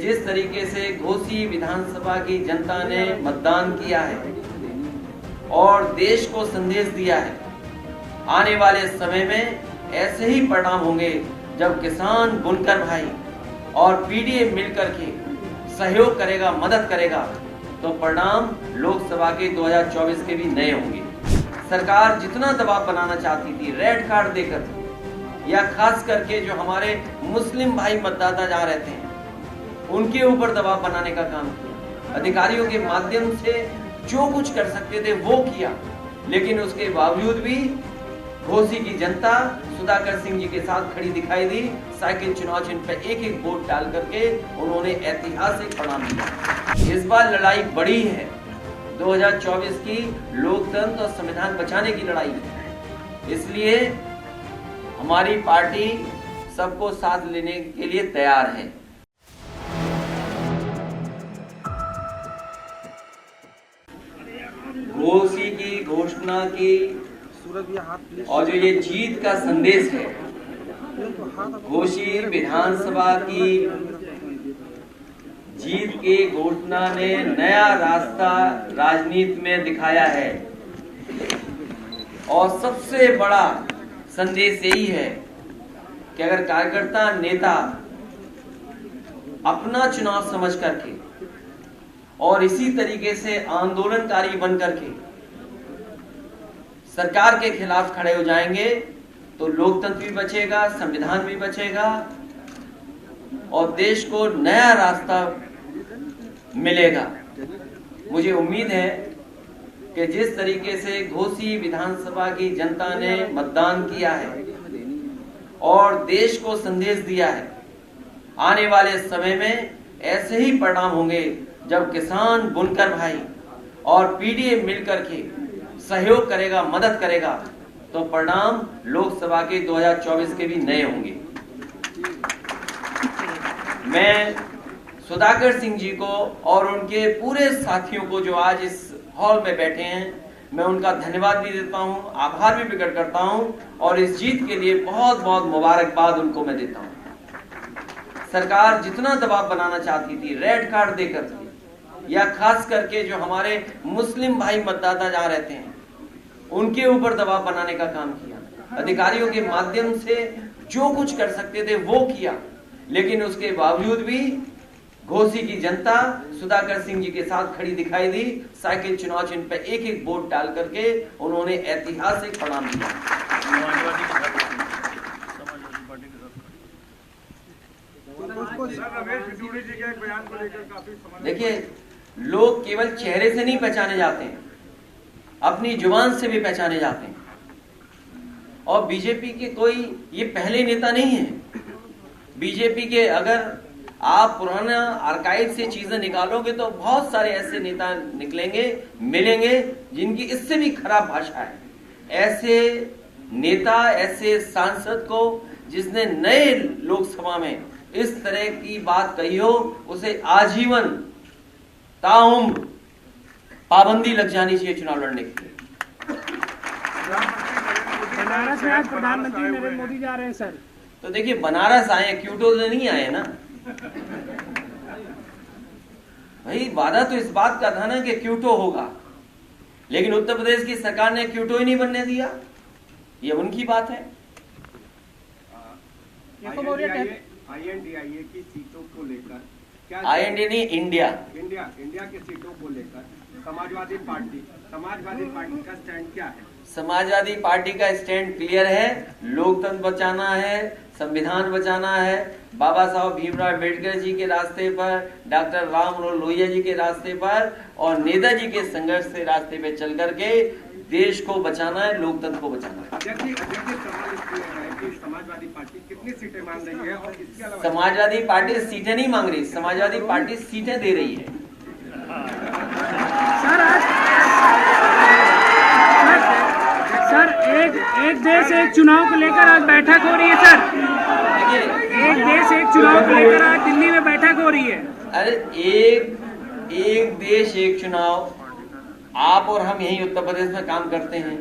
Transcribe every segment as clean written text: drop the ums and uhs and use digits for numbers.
जिस तरीके से घोसी विधानसभा की जनता ने मतदान किया है और देश को संदेश दिया है, आने वाले समय में ऐसे ही परिणाम होंगे जब किसान, बुनकर भाई और पीडीए मिलकर के सहयोग करेगा, मदद करेगा, तो परिणाम लोकसभा के 2024 के भी नए होंगे। सरकार जितना दबाव बनाना चाहती थी रेड कार्ड देकर, या खास करके जो हमारे मुस्लिम भाई मतदाता जहाँ रहते हैं उनके ऊपर दबाव बनाने का काम किया, अधिकारियों के माध्यम से जो कुछ कर सकते थे वो किया, लेकिन उसके बावजूद भी घोसी की जनता सुधाकर सिंह जी के साथ खड़ी दिखाई दी। साइकिल चुनाव चिन्ह पर एक एक वोट डाल करके उन्होंने ऐतिहासिक परिणाम दिया। इस बार लड़ाई बड़ी है, 2024 की लोकतंत्र और संविधान बचाने की लड़ाई है। इसलिए हमारी पार्टी सबको साथ लेने के लिए तैयार है। घोसी की घोषणा की और जो ये जीत का संदेश है, घोसी विधानसभा की जीत की घोषणा ने नया रास्ता राजनीति में दिखाया है। और सबसे बड़ा संदेश यही है कि अगर कार्यकर्ता, नेता अपना चुनाव समझ करके और इसी तरीके से आंदोलनकारी बन करके सरकार के खिलाफ खड़े हो जाएंगे तो लोकतंत्र भी बचेगा, संविधान भी बचेगा और देश को नया रास्ता मिलेगा। मुझे उम्मीद है कि जिस तरीके से घोसी विधानसभा की जनता ने मतदान किया है और देश को संदेश दिया है, आने वाले समय में ऐसे ही परिणाम होंगे जब किसान, बुनकर भाई और पीडीए मिलकर के सहयोग करेगा, मदद करेगा, तो परिणाम लोकसभा के 2024 के भी नए होंगे। मैं सुधाकर सिंह जी को और उनके पूरे साथियों को जो आज इस हॉल में बैठे हैं, मैं उनका धन्यवाद भी देता हूं, आभार भी प्रकट करता हूं और इस जीत के लिए बहुत बहुत मुबारकबाद उनको मैं देता हूं। सरकार जितना दबाव बनाना चाहती थी रेड कार्ड देकर, या खास करके जो हमारे मुस्लिम भाई मतदाता जहाँ रहते हैं उनके ऊपर दबाव बनाने का काम किया, अधिकारियों के माध्यम से जो कुछ कर सकते थे वो किया, लेकिन उसके बावजूद भी घोसी की जनता सुधाकर सिंह जी के साथ खड़ी दिखाई दी। साइकिल चुनाव चिन्ह पर एक एक वोट डाल करके उन्होंने ऐतिहासिक परिणाम दिया। देखिए, लोग केवल चेहरे से नहीं पहचाने जाते हैं, अपनी जुबान से भी पहचाने जाते हैं। और बीजेपी के कोई ये पहले नेता नहीं है। बीजेपी के अगर आप पुराना आर्काइव से चीजें निकालोगे तो बहुत सारे ऐसे नेता निकलेंगे, मिलेंगे जिनकी इससे भी खराब भाषा है। ऐसे नेता, ऐसे सांसद को जिसने नए लोकसभा में इस तरह की बात कही हो, उसे आजीवन ताउम्र पाबंदी लग जानी चाहिए चुनाव लड़ने के लिए। बनारस में आज प्रधानमंत्री नरेंद्र मोदी जा रहे हैं सर। तो देखिए, बनारस आए, क्यूटो से नहीं आए ना भाई। वादा तो इस बात का था ना कि क्यूटो होगा, लेकिन उत्तर प्रदेश की सरकार ने क्यूटो ही नहीं बनने दिया। ये उनकी बात है। INDIA की सीटों को लेकर क्या, INDIA नहीं, इंडिया की सीटों को लेकर समाजवादी पार्टी का स्टैंड क्या है? समाजवादी पार्टी का स्टैंड क्लियर है। लोकतंत्र बचाना है, संविधान बचाना है, बाबा साहब भीमराव अम्बेडकर जी के रास्ते पर, डॉक्टर राम मनोहर लोहिया जी के रास्ते पर और नेताजी के संघर्ष से रास्ते पे चल करके देश को बचाना है, लोकतंत्र को बचाना है। समाजवादी पार्टी कितनी सीटें मांग रही है और इसके अलावा समाजवादी पार्टी सीटें नहीं मांग रही, समाजवादी पार्टी सीटें दे रही है। सर एक देश एक चुनाव को लेकर आज बैठक हो रही है सर। एक देश एक चुनाव को लेकर आज दिल्ली में बैठक हो रही है। अरे एक देश एक चुनाव, आप और हम यही उत्तर प्रदेश में काम करते हैं।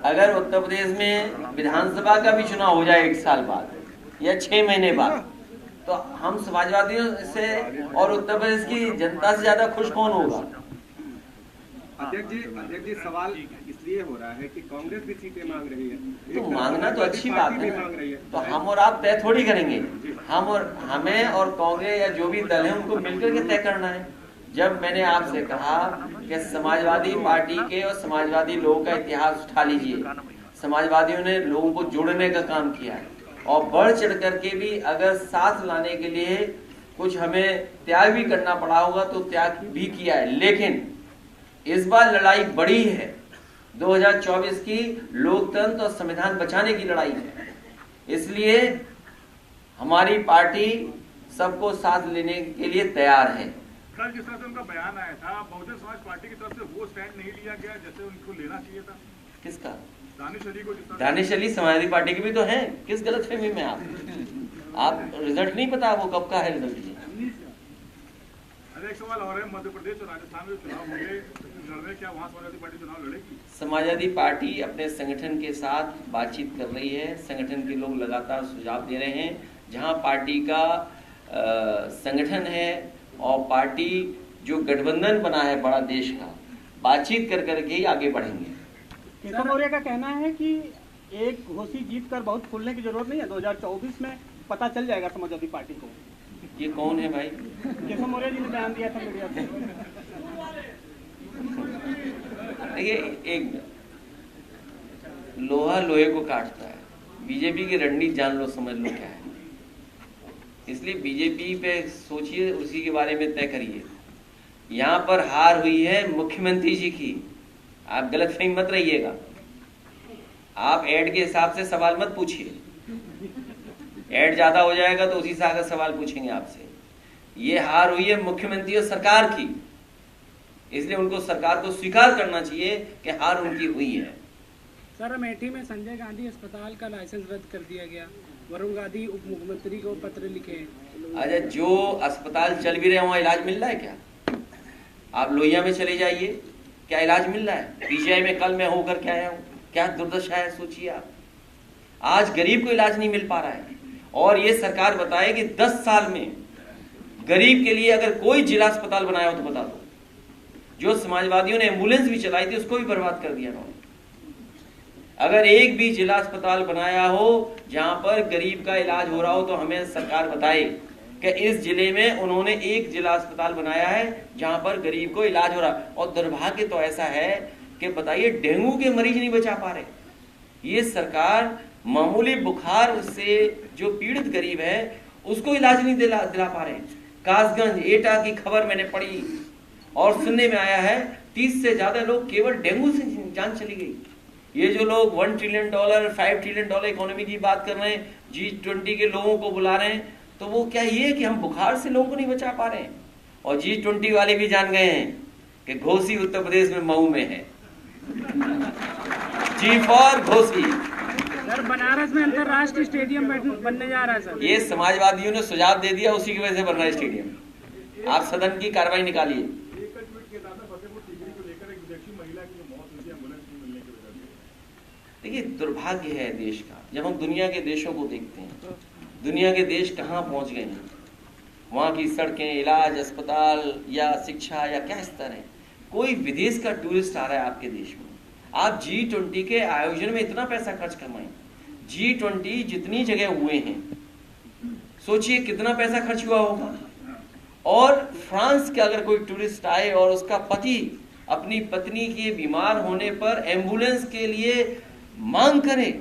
अगर उत्तर प्रदेश में विधानसभा का भी चुनाव हो जाए 1 साल बाद या 6 महीने बाद, तो हम समाजवादियों से और उत्तर प्रदेश की जनता से ज्यादा खुश कौन होगा? अध्यक्ष जी सवाल इसलिए हो रहा है कि कांग्रेस भी सीटें मांग रही है, तो मांगना तो अच्छी बात है, मांग रही है। तो हम और आप तय थोड़ी करेंगे, हमें और कांग्रेस या जो भी दल है उनको मिलकर के तय करना है। जब मैंने आपसे कहा कि समाजवादी पार्टी के और समाजवादी लोगों का इतिहास उठा लीजिए, समाजवादियों ने लोगों को जोड़ने का काम किया है और बढ़ चढ़ करके भी अगर साथ लाने के लिए कुछ हमें त्याग भी करना पड़ा होगा तो त्याग भी किया है। लेकिन इस बार लड़ाई बड़ी है, 2024 की लोकतंत्र और संविधान बचाने की लड़ाई है। इसलिए हमारी पार्टी सबको साथ लेने के लिए तैयार है। कल जिस तरह से उनका बयान आया था, बहुजन समाज पार्टी की तरफ से वो स्टैंड नहीं लिया गया जैसे उनको लेना चाहिए था। किसका? दानिश अली को। दानिश अली समाजवादी पार्टी के भी तो हैं। किस गलतफहमी में आप रिजल्ट नहीं पता वो कब का है रिजल्ट? एक सवाल और है, मध्य प्रदेश और राजस्थान में चुनाव होंगे, लड़ने क्या वहाँ समाजवादी पार्टी चुनाव लड़ेगी? समाजवादी पार्टी अपने संगठन के साथ बातचीत कर रही है, संगठन के लोग लगातार सुझाव दे रहे हैं। जहां पार्टी का संगठन है और पार्टी जो गठबंधन बना है बड़ा देश का, बातचीत कर करके ही आगे बढ़ेंगे। केशव मौर्य का कहना है कि एक घोषी जीत कर बहुत फूलने की जरूरत नहीं है, 2024 में पता चल जाएगा समाजवादी पार्टी को। ये कौन है भाई? केशव मौर्य जी ने बयान दिया था मीडिया से। देखिए, एक लोहा लोहे को काटता है। बीजेपी की रणनीति जान लो, समझ लो क्या है। इसलिए बीजेपी पे सोचिए, उसी के बारे में तय करिए। यहाँ पर हार हुई है मुख्यमंत्री जी की, आप गलतफहमी मत रहिएगा। आप ऐड के हिसाब से सवाल मत पूछिए, ऐड ज्यादा हो जाएगा तो उसी से आकर सवाल पूछेंगे आपसे। ये हार हुई है मुख्यमंत्री और सरकार की, इसलिए उनको सरकार को स्वीकार करना चाहिए कि हार उनकी हुई है। सर, अमेठी में संजय गांधी अस्पताल का लाइसेंस रद्द कर दिया गया, वरुण गांधी उप मुख्यमंत्री को पत्र लिखे। अच्छा, जो अस्पताल चल भी रहे वहाँ इलाज मिल रहा है क्या? आप लोहिया में चले जाइए, क्या इलाज मिल रहा है? पीजीआई में कल मैं होकर के आया हूँ, क्या दुर्दशा है सोचिए आप। आज गरीब को इलाज नहीं मिल पा रहा है और ये सरकार बताए कि 10 साल में गरीब के लिए अगर कोई जिला अस्पताल बनाया हो तो बता दो। जो समाजवादियों ने एम्बुलेंस भी चलाई थी उसको भी बर्बाद कर दिया उन्होंने। अगर एक भी जिला अस्पताल बनाया हो जहां पर गरीब का इलाज हो रहा हो तो हमें सरकार बताए कि इस जिले में उन्होंने एक जिला अस्पताल बनाया है जहां पर गरीब को इलाज हो रहा है। और दुर्भाग्य तो ऐसा है कि बताइए, डेंगू के मरीज नहीं बचा पा रहे। ये सरकार मामूली बुखार से जो पीड़ित गरीब है उसको इलाज नहीं दिला पा रहे। कासगंज एटा की खबर मैंने पढ़ी और सुनने में आया है 30 से ज्यादा लोग केवल डेंगू से जान चली गई। ये जो लोग $1 ट्रिलियन, $5 ट्रिलियन इकोनॉमी की बात कर रहे हैं, G20 के लोगों को बुला रहे हैं, तो वो क्या ये कि हम बुखार से लोगों को नहीं बचा पा रहे हैं? और G20 वाले भी जान गए हैं कि घोसी उत्तर प्रदेश में मऊ में है। जी फॉर घोसी। सर, बनारस में अंतरराष्ट्रीय स्टेडियम बनने जा रहा है सर। ये समाजवादियों ने सुझाव दे दिया, उसी की वजह से बन रहा है स्टेडियम। आप सदन की कार्रवाई निकालिए। देखिए, दुर्भाग्य है देश का। जब हम दुनिया के देशों को देखते हैं, दुनिया के देश कहाँ पहुंच गए हैं, वहाँ की सड़कें, इलाज, अस्पताल या शिक्षा या क्या स्तर है। कोई विदेश का टूरिस्ट आ रहा है आपके देश में, आप G20 के आयोजन में इतना पैसा खर्च करवाएं। G20 जितनी जगह हुए हैं, सोचिए कितना पैसा खर्च हुआ होगा। और फ्रांस के अगर कोई टूरिस्ट आए और उसका पति अपनी पत्नी के बीमार होने पर एम्बुलेंस के लिए मांग करे,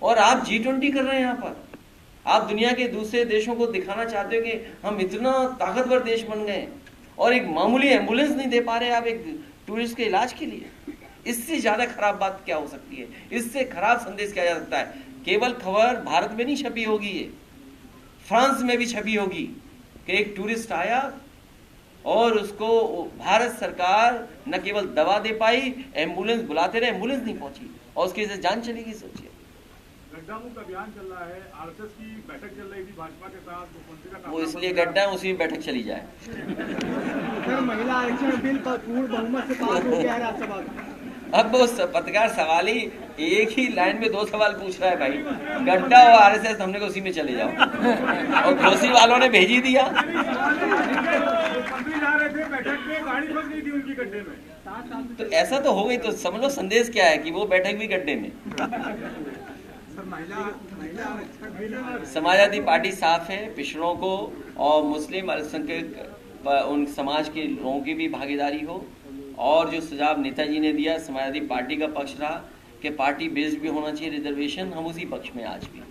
और आप G20 कर रहे हैं यहाँ पर। आप दुनिया के दूसरे देशों को दिखाना चाहते हो कि हम इतना ताकतवर देश बन गए और एक मामूली एम्बुलेंस नहीं दे पा रहे आप एक टूरिस्ट के इलाज के लिए। इससे ज्यादा खराब बात क्या हो सकती है? इससे खराब संदेश क्या जा सकता है? केवल खबर भारत में नहीं छपी होगी, ये फ्रांस में भी छपी होगी कि एक टूरिस्ट आया और उसको भारत सरकार न केवल दवा दे पाई, एम्बुलेंस बुलाते रहे, एम्बुलेंस नहीं पहुंची और उसकी वजह से जान चली गई। सोचिए, गड्ढा मुक्त अभियान चल रहा है, आरएसएस की बैठक चल रही थी भाजपा के साथ, मुख्यमंत्री का वो इसलिए गड्ढा है, उसी में बैठक चली जाए। सर, महिला आरक्षण बिल पर पूर्ण बहुमत से पास हो गया है राज्यसभा में। अब वो पत्रकार सवाल ही एक ही लाइन में 2 सवाल पूछ रहा है भाई, गड्ढा और आरएसएस, हमने को उसी में चले जाओ। और घोसी वालों ने भेजी दिया। मंत्री जा रहे थे बैठक पे, गाड़ी फंस गई थी उनकी गड्ढे में। तो ऐसा तो हो गई, तो समझ लो संदेश क्या है कि वो बैठक भी गड्ढे में। समाजवादी पार्टी साफ है, पिछड़ों को और मुस्लिम अल्पसंख्यक उन समाज के लोगों की भी भागीदारी हो, और जो सुझाव नेताजी ने दिया समाजवादी पार्टी का पक्ष रहा कि पार्टी बेस्ड भी होना चाहिए रिजर्वेशन, हम उसी पक्ष में आज भी।